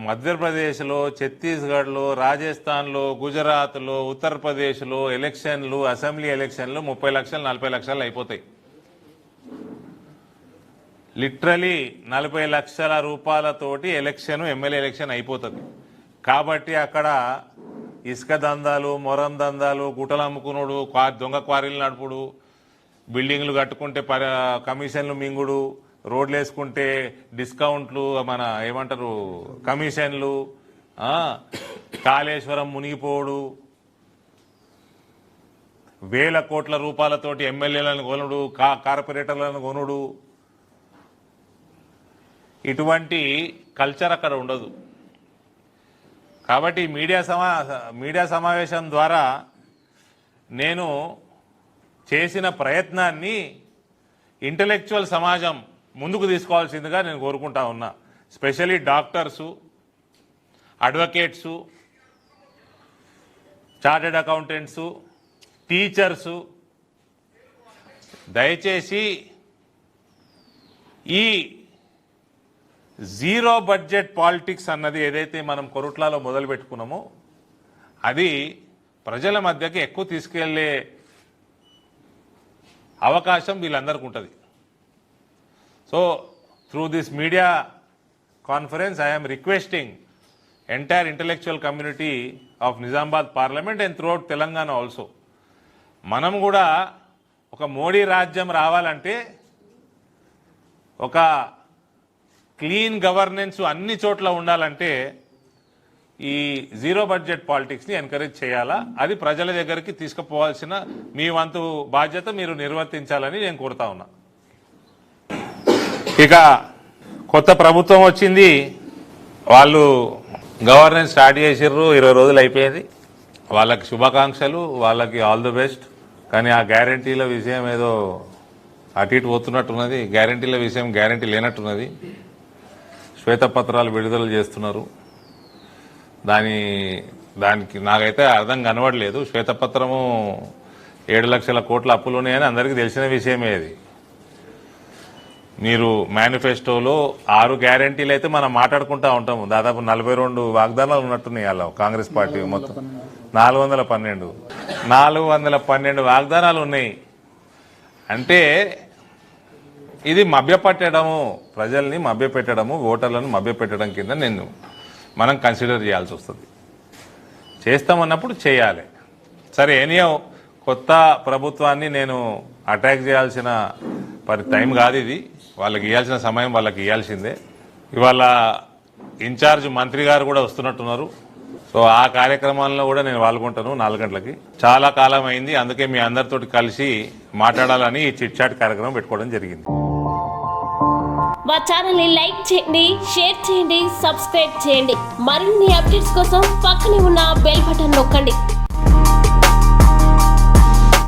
మధ్యప్రదేశ్లో, ఛత్తీస్గఢ్లో, రాజస్థాన్లో, గుజరాత్లో, ఉత్తరప్రదేశ్లో ఎలక్షన్లు, అసెంబ్లీ ఎలక్షన్లు 30 లక్షలు 40 లక్షలు అయిపోతాయి. లిటరలీ 40 లక్షల రూపాయలతోటి ఎలక్షన్, ఎమ్మెల్యే ఎలక్షన్ అయిపోతుంది. కాబట్టి అక్కడ ఇసుక దందాలు, మొరం దందాలు, గుట్టలు అమ్ముకునుడు, దొంగ క్వారీలు నడుపుడు, బిల్డింగ్లు కట్టుకుంటే కమిషన్లు మింగుడు, రోడ్లు వేసుకుంటే డిస్కౌంట్లు, మన ఏమంటారు కమిషన్లు, కాళేశ్వరం మునిగిపోడు, వేల కోట్ల రూపాయలతోటి ఎమ్మెల్యేలను కొనుడు, కార్పొరేటర్లను కొనుడు, ఇటువంటి కల్చర్ అక్కడ ఉండదు. కాబట్టి మీడియా సమావేశం ద్వారా నేను చేసిన ప్రయత్నాన్ని ఇంటలెక్చువల్ సమాజం ముందుకు తీసుకోవాల్సిందిగా నేను కోరుకుంటా ఉన్నా. Specially doctors, advocates, chartered అకౌంటెంట్సు, teachers, దయచేసి ఈ జీరో బడ్జెట్ పాలిటిక్స్ అన్నది ఏదైతే మనం కొరుట్లాలో మొదలు పెట్టుకున్నామో అది ప్రజల మధ్యకి ఎక్కువ తీసుకెళ్లే అవకాశం వీళ్ళందరికీ ఉంటుంది. So through this media conference I am requesting entire intellectual community of Nizamabad parliament and throughout Telangana also, మనం కూడా ఒక మోడీ రాజ్యం రావాలంటే ఒక క్లీన్ గవర్నెన్స్ అన్ని చోట్ల ఉండాలంటే ఈ జీరో బడ్జెట్ పాలిటిక్స్ని ఎంకరేజ్ చేయాలా, అది ప్రజల దగ్గరికి తీసుకుపోవాల్సిన మీ వంతు బాధ్యత మీరు నిర్వర్తించాలని నేను కోరుతా ఉన్నా. ఇక కొత్త ప్రభుత్వం వచ్చింది, వాళ్ళు గవర్నెన్స్ స్టార్ట్ చేసిర్రు, 20 రోజులు అయిపోయింది. వాళ్ళకి శుభాకాంక్షలు, వాళ్ళకి ఆల్ ది బెస్ట్. కానీ ఆ గ్యారంటీల విషయం ఏదో అటు ఇటు పోతున్నట్టున్నది, గ్యారంటీల విషయం గ్యారంటీ లేనట్టున్నది. శ్వేతపత్రాలు విడుదల చేస్తున్నారు, దానికి నాకైతే అర్థం కనబడలేదు. శ్వేతపత్రము 7 లక్షల కోట్ల అప్పులు ఉన్నాయని అందరికీ తెలిసిన విషయమే. అది మీరు మేనిఫెస్టోలో 6 గ్యారంటీలు అయితే మనం మాట్లాడుకుంటా ఉంటాము, దాదాపు 42 వాగ్దానాలు ఉన్నట్టున్నాయి అలా కాంగ్రెస్ పార్టీ. మొత్తం 412 వాగ్దానాలు ఉన్నాయి. అంటే ఇది మభ్యపెట్టడము, ప్రజల్ని మభ్యపెట్టడము, ఓటర్లను మభ్యపెట్టడం కింద మనం కన్సిడర్ చేయాల్సి వస్తుంది. చేస్తామన్నప్పుడు చేయాలి. సరే, ఎనీయో కొత్త ప్రభుత్వాన్ని నేను అటాక్ చేయాల్సిన టైం కాదు ఇది. వాళ్ళకి ఇవ్వాల్సిన సమయం వాళ్ళకి ఇవ్వాల్సిందే. ఇవాళ ఇన్ఛార్జ్ మంత్రి గారు కూడా వస్తున్నట్టున్నారు. సో ఆ కార్యక్రమాల్లో కూడా నేను పాల్గొంటాను 4 గంటలకి. చాలా కాలం అయింది, అందుకే మీ అందరితో కలిసి మాట్లాడాలని ఈ చిట్ చాట్ కార్యక్రమం పెట్టుకోవడం జరిగింది. మా ఛానల్ ని లైక్ చేయండి, షేర్ చేయండి, సబ్స్క్రైబ్ చేయండి. మరిన్ని అప్డేట్స్ కోసం పక్కనే ఉన్న బెల్ బటన్ నొక్కండి.